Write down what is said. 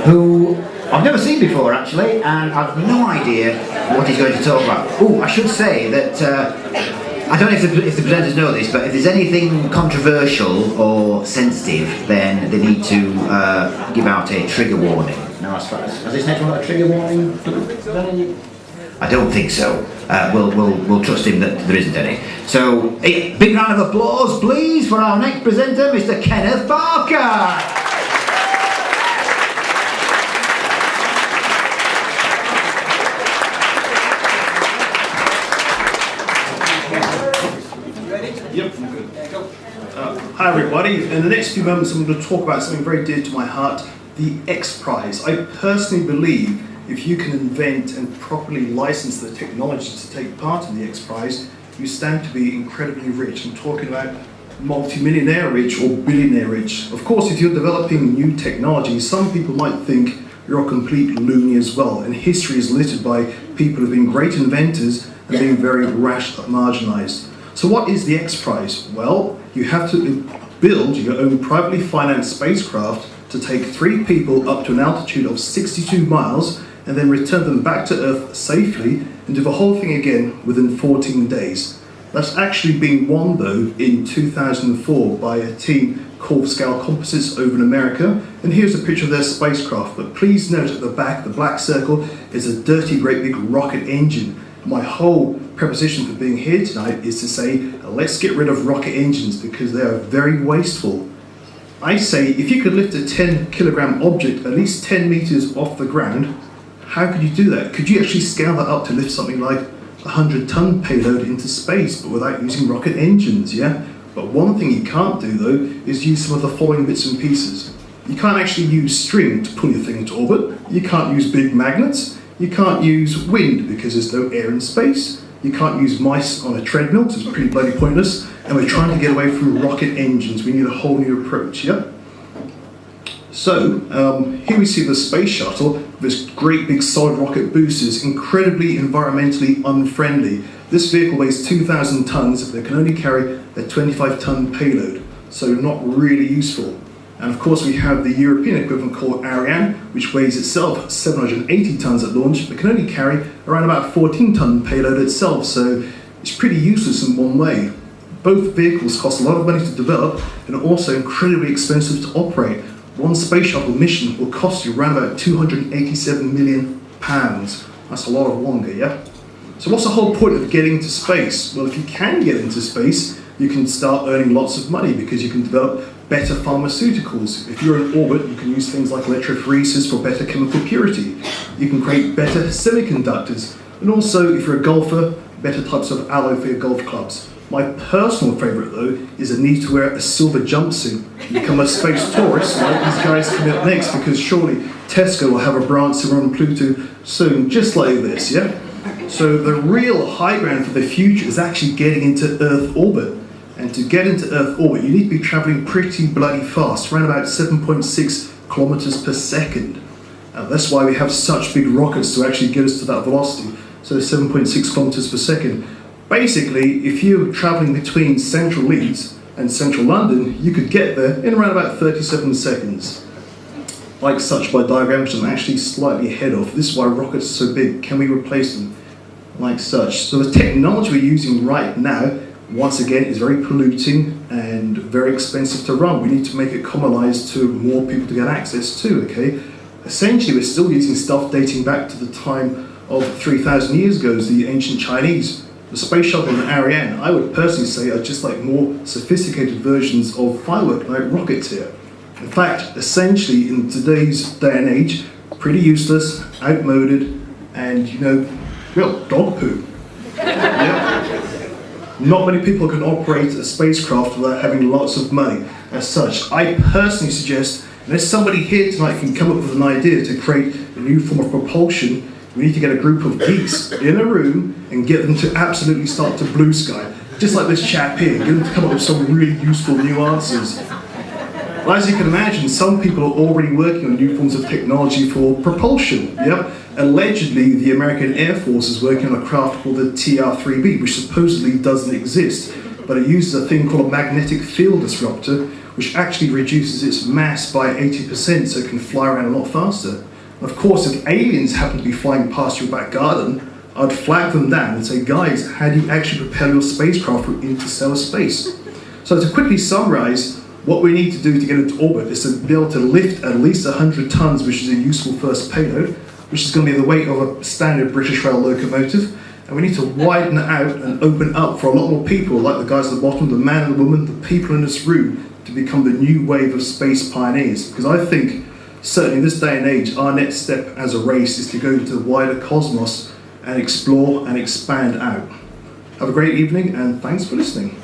who I've never seen before actually, and I've no idea what he's going to talk about. Oh, I should say that I don't know if the presenters know this, but if there's anything controversial or sensitive, then they need to give out a trigger warning. Now, as far as has this next one got a trigger warning? I don't think so. We'll trust him that there isn't any. So, a big round of applause, please, for our next presenter, Mr. Kenneth Barker. Yep, I'm good. Hi everybody, in the next few moments I'm going to talk about something very dear to my heart, the X Prize. I personally believe if you can invent and properly license the technology to take part in the X Prize, you stand to be incredibly rich. I'm talking about multi-millionaire rich or billionaire rich. Of course, if you're developing new technology, some people might think you're a complete loony as well, and history is littered by people who have been great inventors and being very rash, marginalized. So what is the X Prize? Well, you have to build your own privately financed spacecraft to take 3 people up to an altitude of 62 miles and then return them back to Earth safely and do the whole thing again within 14 days. That's actually been won though in 2004 by a team called Scale Composites over in America, and here's a picture of their spacecraft. But please note at the back, the black circle is a dirty great big rocket engine. My whole preposition for being here tonight is to say, let's get rid of rocket engines because they are very wasteful. I say, if you could lift a 10 kilogram object at least 10 meters off the ground, how could you do that? Could you actually scale that up to lift something like 100-ton payload into space, but without using rocket engines, yeah? But one thing you can't do though, is use some of the following bits and pieces. You can't actually use string to pull your thing into orbit. You can't use big magnets. You can't use wind because there's no air in space. You can't use mice on a treadmill, so it's pretty bloody pointless. And we're trying to get away from rocket engines. We need a whole new approach, yeah? So, here we see the space shuttle with this great big solid rocket boosters, incredibly environmentally unfriendly. This vehicle weighs 2,000 tons, but it can only carry a 25-ton payload, so not really useful. And of course we have the European equivalent called Ariane, which weighs itself 780 tons at launch, but can only carry around about 14-ton payload itself, so it's pretty useless in one way. Both vehicles cost a lot of money to develop and are also incredibly expensive to operate. One space shuttle mission will cost you around about £287 million. That's a lot of wonga, yeah? So what's the whole point of getting into space? Well, if you can get into space, you can start earning lots of money because you can develop better pharmaceuticals. If you're in orbit, you can use things like electrophoresis for better chemical purity. You can create better semiconductors. And also, if you're a golfer, better types of alloy for your golf clubs. My personal favourite though is the need to wear a silver jumpsuit and become a space tourist like these guys coming up next, because surely Tesco will have a branch around Pluto soon, just like this, yeah? So the real high ground for the future is actually getting into Earth orbit. And to get into Earth orbit, you need to be travelling pretty bloody fast, around about 7.6 kilometers per second. That's why we have such big rockets to actually get us to that velocity, so 7.6 kilometers per second. Basically, if you're travelling between central Leeds and central London, you could get there in around about 37 seconds. Like such by diagram, which I'm actually slightly ahead of. This is why rockets are so big. Can we replace them? Like such. So the technology we're using right now, once again, is very polluting and very expensive to run. We need to make it commonized to more people to get access to, okay? Essentially, we're still using stuff dating back to the time of 3,000 years ago, the ancient Chinese. The space shuttle and Ariane, I would personally say, are just like more sophisticated versions of firework like rockets here. In fact, essentially, in today's day and age, pretty useless, outmoded, and, well, dog poo. Yeah. Not many people can operate a spacecraft without having lots of money. As such, I personally suggest, unless somebody here tonight can come up with an idea to create a new form of propulsion, we need to get a group of geeks in a room and get them to absolutely start to blue sky. Just like this chap here, get them to come up with some really useful new answers. Well, as you can imagine, some people are already working on new forms of technology for propulsion. Yep. Allegedly, the American Air Force is working on a craft called the TR-3B, which supposedly doesn't exist, but it uses a thing called a magnetic field disruptor, which actually reduces its mass by 80% so it can fly around a lot faster. Of course, if aliens happen to be flying past your back garden, I'd flag them down and say, guys, how do you actually propel your spacecraft through interstellar space? So to quickly summarize, what we need to do to get into orbit is to be able to lift at least 100 tons, which is a useful first payload, which is going to be the weight of a standard British Rail locomotive. And we need to widen it out and open up for a lot more people, like the guys at the bottom, the man and the woman, the people in this room, to become the new wave of space pioneers. Because I think, certainly in this day and age, our next step as a race is to go into the wider cosmos and explore and expand out. Have a great evening, and thanks for listening.